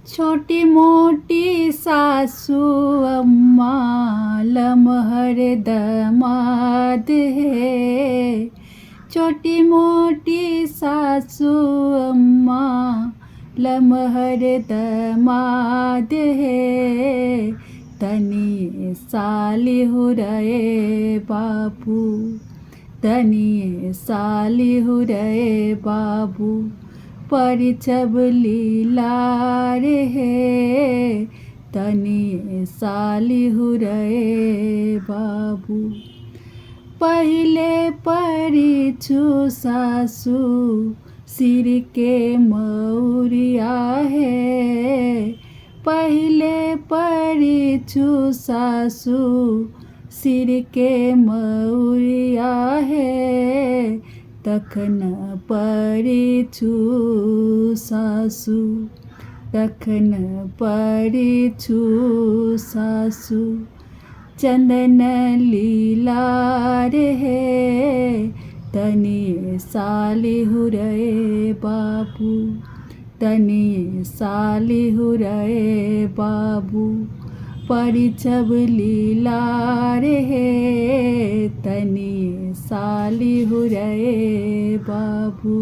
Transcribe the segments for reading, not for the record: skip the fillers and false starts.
छोटी मोटी सासू अम्मा लमहर दमाद है। छोटी मोटी सासू अम्मा लमहर दमाद है। तनिए साली हुरए बाबू, तनिए साली हुरए बाबू, परिछब लीलार है। तनिए साली हुरए बाबू। पहिले परिछु सासू सिर के मौरिया है। पहिले परिछु सासू सिर के मौरिया है। तखन परिछु सासू, तखन परिछु सासू, चंदन लीलार है। तनिए साली हुरए बाबू, तनिए साली हुरए बाबू, परिछब लीलार है। तनिए साली हुरए बाबू।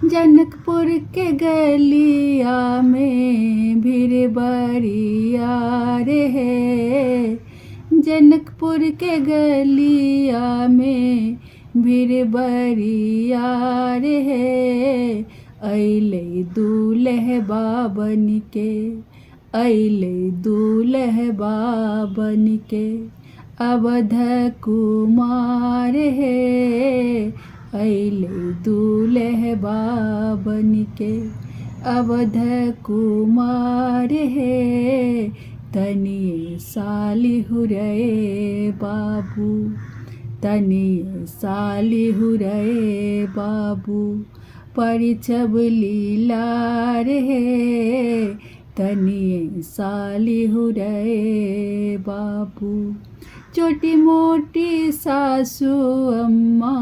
जनकपुर के गलिया में भीड़ बरियार है। जनकपुर के गलिया में भीड़ बरियार है। अइले दूल्हा बन के, अइले दूल्हा बन के, अवध कुमार है। अइले दूल्हा बन के, अवध कुमार है। तनिए साली हुरए बाबू, तनिए साली हुरए बाबू, परिछब लीलार है। तनिए साली हुरए बाबू। छोटी मोटी सासू अम्मा,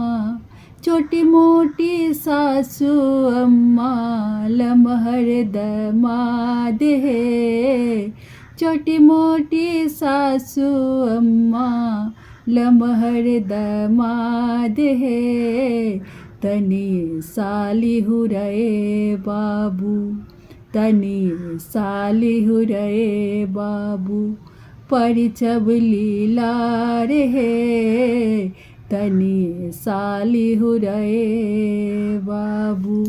छोटी मोटी सासू अम्मा लमहर दमाद है। छोटी मोटी सासू अम्मा लमहर दमाद है। तनिए साली हुरए बाबू, तनिए साली हुरए बाबू, परिछब लीलार है। तनिए साली हुरए बाबू।